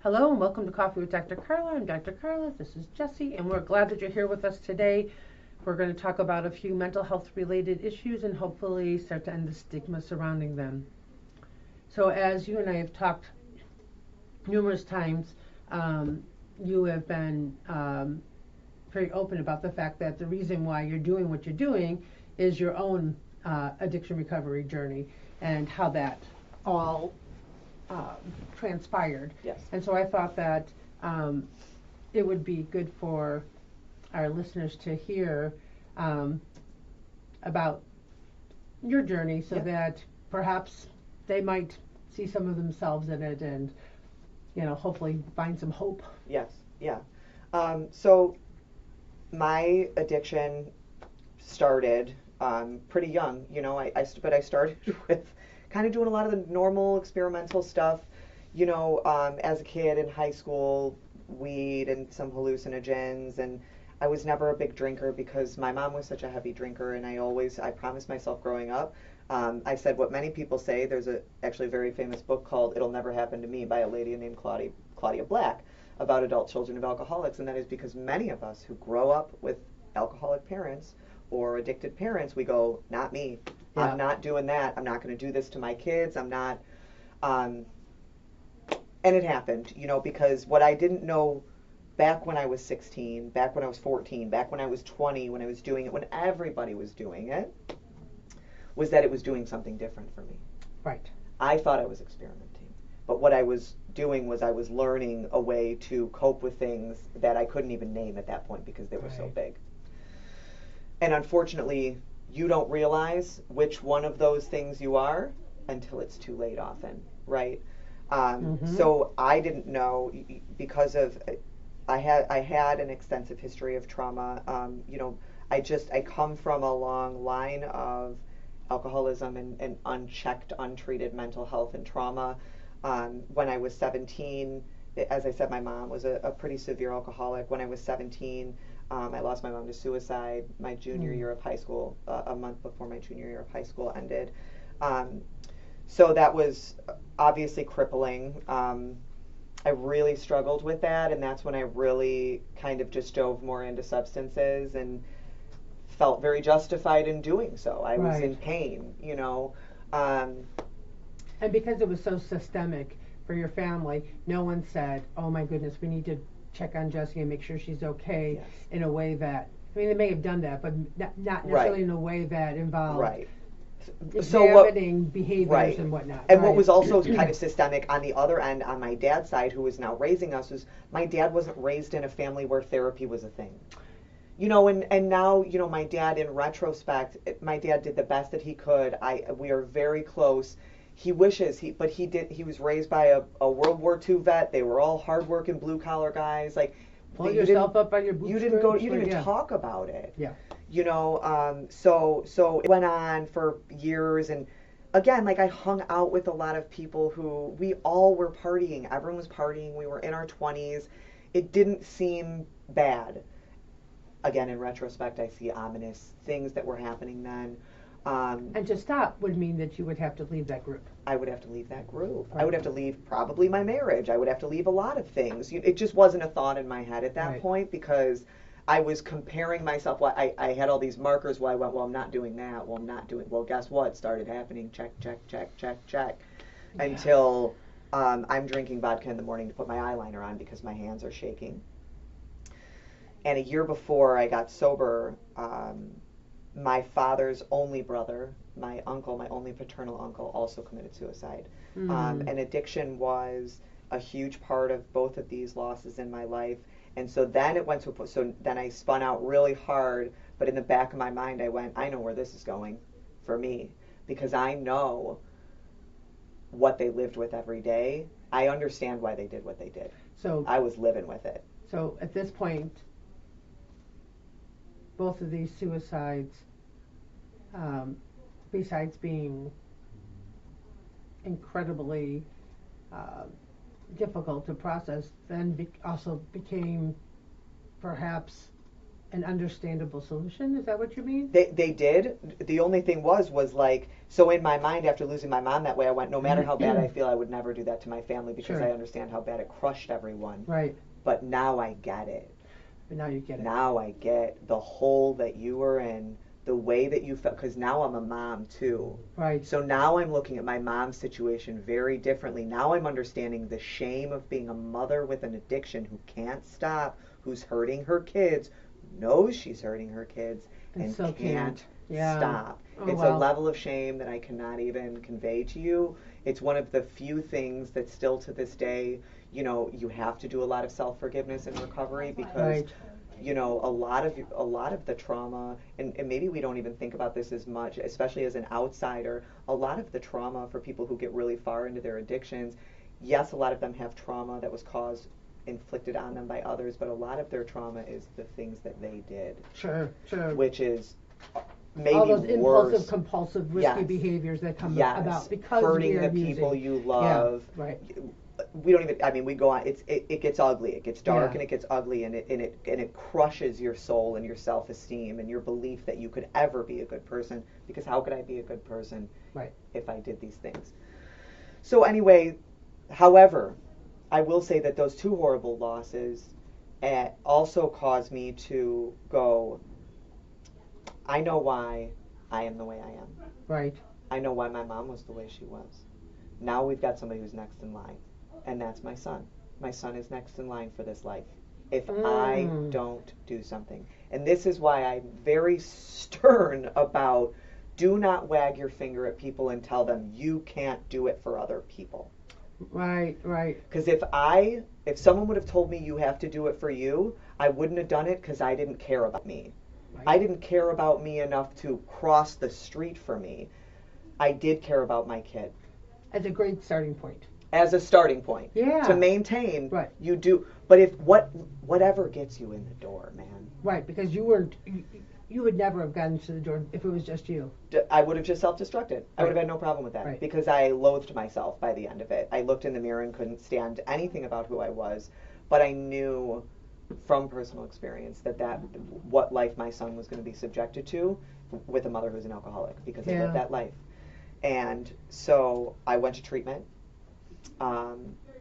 Hello and welcome to Coffee with Dr. Carla. I'm Dr. Carla. This is Jessie, and we're glad that you're here with us today. We're going to talk about a few mental health related issues and hopefully start to end the stigma surrounding them. So as you and I have talked numerous times, you have been very open about the fact that the reason why you're doing what you're doing is your own addiction recovery journey and how that all transpired. Yes. And so I thought that it would be good for our listeners to hear about your journey so that perhaps they might see some of themselves in it and, you know, hopefully find some hope. Yes, yeah. So my addiction started pretty young, you know, but I started with kind of doing a lot of the normal experimental stuff, you know, as a kid in high school, weed and some hallucinogens, and I was never a big drinker because my mom was such a heavy drinker, and I promised myself growing up, I said what many people say. There's actually a very famous book called It'll Never Happen to Me by a lady named Claudia Black about adult children of alcoholics, and that is because many of us who grow up with alcoholic parents or addicted parents, we go, not me. Yeah. I'm not doing that. I'm not going to do this to my kids. I'm not. And it happened, you know, because what I didn't know back when I was 16, back when I was 14, back when I was 20, when I was doing it, when everybody was doing it, was that it was doing something different for me. Right. I thought I was experimenting. But what I was doing was I was learning a way to cope with things that I couldn't even name at that point because they were so big. And unfortunately, you don't realize which one of those things you are until it's too late often, right? So I didn't know because of, I had an extensive history of trauma. You know, I come from a long line of alcoholism and unchecked, untreated mental health and trauma. When I was 17, as I said, my mom was a pretty severe alcoholic. When I was 17, I lost my mom to suicide my junior year of high school, a month before my junior year of high school ended. So that was obviously crippling. I really struggled with that, and that's when I really kind of just dove more into substances and felt very justified in doing so. I was in pain, you know. And because it was so systemic for your family, no one said, oh my goodness, we need to check on Jessie and make sure she's okay in a way that, I mean, they may have done that, but not necessarily in a way that involved examining behaviors and whatnot. And what was also kind of systemic on the other end, on my dad's side, who was now raising us, was my dad wasn't raised in a family where therapy was a thing. You know, and now, you know, my dad, in retrospect, my dad did the best that he could. We are very close. He wishes he was raised by a World War II vet. They were all hardworking blue collar guys. Like, pull yourself up by your bootstraps. You didn't even talk about it. Yeah. You know, so it went on for years, and again, like, I hung out with a lot of people who we all were partying. Everyone was partying. We were in our 20s. It didn't seem bad. Again, in retrospect, I see ominous things that were happening then. And to stop would mean that you would have to leave that group. I would have to leave that group. I would have to leave probably my marriage. I would have to leave a lot of things. It just wasn't a thought in my head at that point because I was comparing myself. Well, I had all these markers where I went, well, I'm not doing that. Well, I'm not doing, well, guess what? Started happening. Check, check, check, check, check. Until I'm drinking vodka in the morning to put my eyeliner on because my hands are shaking. And a year before I got sober, my father's only brother, my uncle, my only paternal uncle, also committed suicide. And addiction was a huge part of both of these losses in my life. And so then it went to so then I spun out really hard, but in the back of my mind I went, I know where this is going for me because I know what they lived with every day. I understand why they did what they did. So I was living with it. So at this point, both of these suicides, besides being incredibly difficult to process, then also became perhaps an understandable solution. Is that what you mean? They did. The only thing was like, so in my mind after losing my mom that way, I went, no matter how bad I feel, I would never do that to my family because Sure. I understand how bad it crushed everyone. Right. But now I get it. But now you get it. Now I get the hole that you were in, the way that you felt, because now I'm a mom too. Right. So now I'm looking at my mom's situation very differently. Now I'm understanding the shame of being a mother with an addiction who can't stop, who's hurting her kids, knows she's hurting her kids, and so can't Yeah. stop. Oh, It's wow. a level of shame that I cannot even convey to you. It's one of the few things that still to this day, you know, you have to do a lot of self-forgiveness and recovery because Right. you know, a lot of the trauma, and maybe we don't even think about this as much, especially as an outsider, a lot of the trauma for people who get really far into their addictions, yes, a lot of them have trauma that was inflicted on them by others, but a lot of their trauma is the things that they did. Sure. Which is maybe all those worse. Impulsive, compulsive, risky Yes. behaviors that come Yes. about because hurting we are the people using. you love. Yeah. Right. We don't even. I mean, we go on. It gets ugly. It gets dark Yeah. and it gets ugly, and it crushes your soul and your self-esteem and your belief that you could ever be a good person. Because how could I be a good person Right. if I did these things? So anyway, however, I will say that those two horrible losses also caused me to go, I know why I am the way I am. Right. I know why my mom was the way she was. Now we've got somebody who's next in line, and that's my son. My son is next in line for this life if I don't do something. And this is why I'm very stern about do not wag your finger at people and tell them you can't do it for other people. Right. Right. Because if someone would have told me you have to do it for you, I wouldn't have done it because I didn't care about me. Right. I didn't care about me enough to cross the street for me. I did care about my kid. As a great starting point. As a starting point. Yeah. To maintain, Right. you do. But if whatever gets you in the door, man. Right, because you weren't. You would never have gotten to the door if it was just you. I would have just self-destructed. I would have had no problem with that Right. because I loathed myself by the end of it. I looked in the mirror and couldn't stand anything about who I was, but I knew from personal experience that what life my son was going to be subjected to with a mother who's an alcoholic because I lived that life. And so I went to treatment. I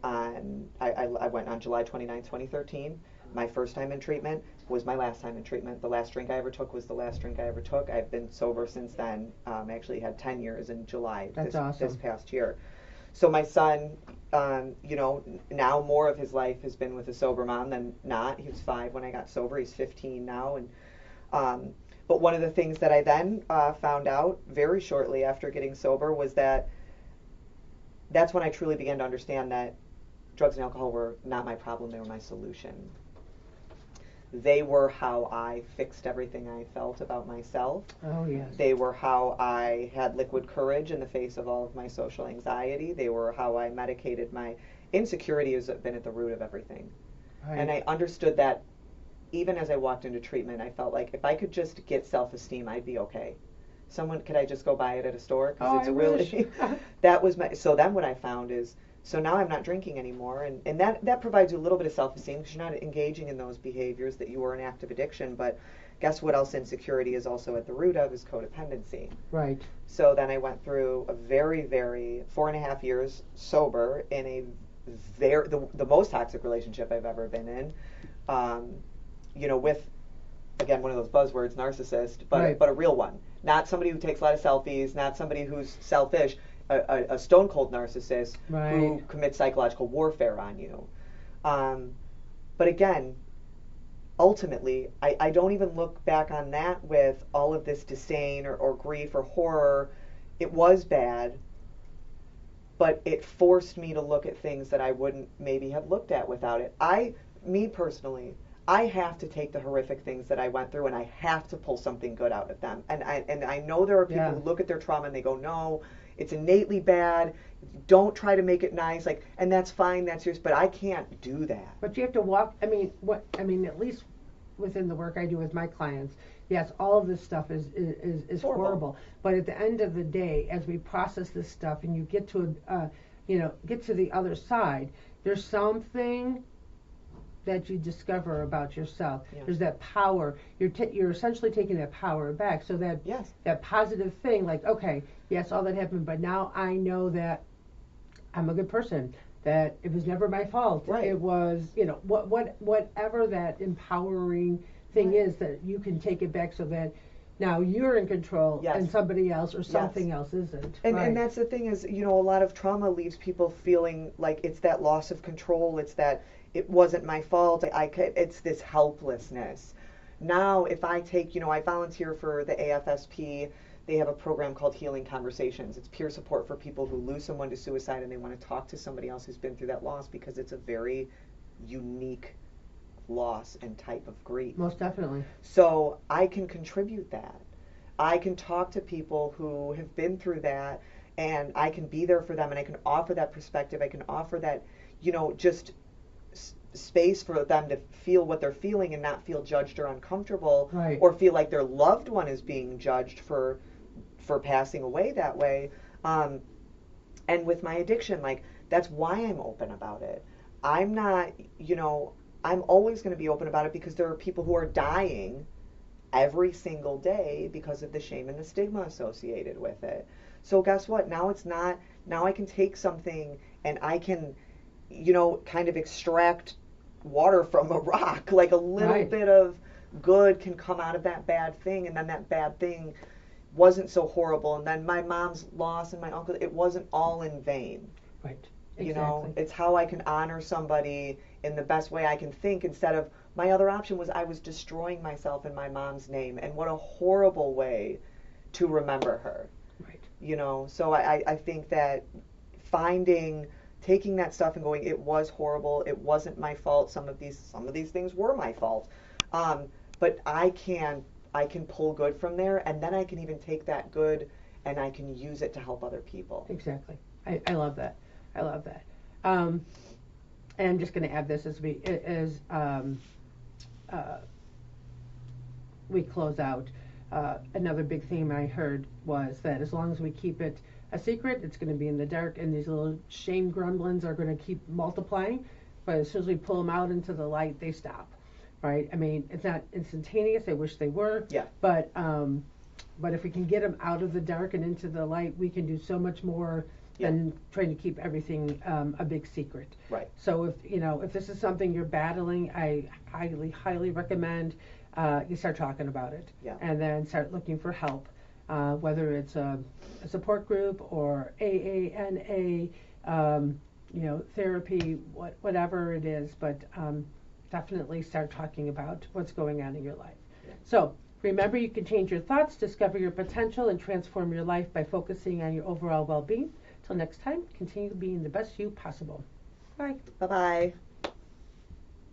went on July 29th, 2013. My first time in treatment was my last time in treatment. The last drink I ever took was the last drink I ever took. I've been sober since then. I actually had 10 years in July this past year. So my son, you know, now more of his life has been with a sober mom than not. He was 5 when I got sober. He's 15 now. And but one of the things that I then found out very shortly after getting sober was that's when I truly began to understand that drugs and alcohol were not my problem, they were my solution. They were how I fixed everything I felt about myself. Oh, yes. They were how I had liquid courage in the face of all of my social anxiety. They were how I medicated my insecurity has been at the root of everything. Right. And I understood that even as I walked into treatment, I felt like if I could just get self-esteem, I'd be okay. Could I just go buy it at a store? Because that was so then what I found is, so now I'm not drinking anymore, and that provides you a little bit of self-esteem because you're not engaging in those behaviors that you were in active addiction, but guess what else insecurity is also at the root of is codependency. Right. So then I went through a very, very 4.5 years sober in the most toxic relationship I've ever been in, you know, with, again, one of those buzzwords, narcissist, but a real one. Not somebody who takes a lot of selfies, not somebody who's selfish, a stone cold narcissist who commits psychological warfare on you. But again, ultimately, I don't even look back on that with all of this disdain or grief or horror. It was bad, but it forced me to look at things that I wouldn't maybe have looked at without it. Me personally, I have to take the horrific things that I went through and I have to pull something good out of them. And I know there are people who look at their trauma and they go, no, it's innately bad. Don't try to make it nice. And that's fine. That's yours. But I can't do that. But you have to walk. At least within the work I do with my clients, yes, all of this stuff is horrible. But at the end of the day, as we process this stuff and you get to get to the other side, there's something that you discover about yourself. Yeah. There's that power. You're essentially taking that power back. So that Yes. that positive thing, like, okay, yes, all that happened, but now I know that I'm a good person. That it was never my fault. Right. It was, whatever that empowering thing Right. is, that you can take it back so that now you're in control, Yes. and somebody else or Yes. something else isn't. And Right. and that's the thing is, a lot of trauma leaves people feeling like it's that loss of control. It's that it wasn't my fault. It's this helplessness. Now, if I take, I volunteer for the AFSP. They have a program called Healing Conversations. It's peer support for people who lose someone to suicide and they want to talk to somebody else who's been through that loss, because it's a very unique loss and type of grief. Most definitely. So I can contribute that. I can talk to people who have been through that, and I can be there for them, and I can offer that perspective. I can offer that, just space for them to feel what they're feeling and not feel judged or uncomfortable, Right. or feel like their loved one is being judged for passing away that way. And with my addiction, like, that's why I'm open about it. I'm not, I'm always going to be open about it, because there are people who are dying every single day because of the shame and the stigma associated with it. So guess what? Now I can take something and I can, kind of extract water from a rock. Like, a little Right. bit of good can come out of that bad thing, and then that bad thing wasn't so horrible, and then my mom's loss and my uncle, it wasn't all in vain. Right. It's how I can honor somebody in the best way I can think, instead of, my other option was I was destroying myself in my mom's name, and what a horrible way to remember her. Right. So I think that taking that stuff and going, it was horrible, it wasn't my fault, some of these things were my fault, but I can pull good from there, and then I can even take that good and I can use it to help other people. Exactly. I love that. I love that. And I'm just going to add this as we close out. Another big theme I heard was that as long as we keep it a secret, it's going to be in the dark, and these little shame gremlins are going to keep multiplying. But as soon as we pull them out into the light, they stop. Right? I mean, it's not instantaneous. I wish they were. Yeah. But if we can get them out of the dark and into the light, we can do so much more than trying to keep everything a big secret. Right. So if this is something you're battling, I highly recommend you start talking about it. Yeah. And then start looking for help, whether it's a support group or AA, NA, therapy, whatever it is. But definitely start talking about what's going on in your life. Yeah. So remember, you can change your thoughts, discover your potential, and transform your life by focusing on your overall well-being. Till next time, continue being the best you possible. Bye. Bye-bye.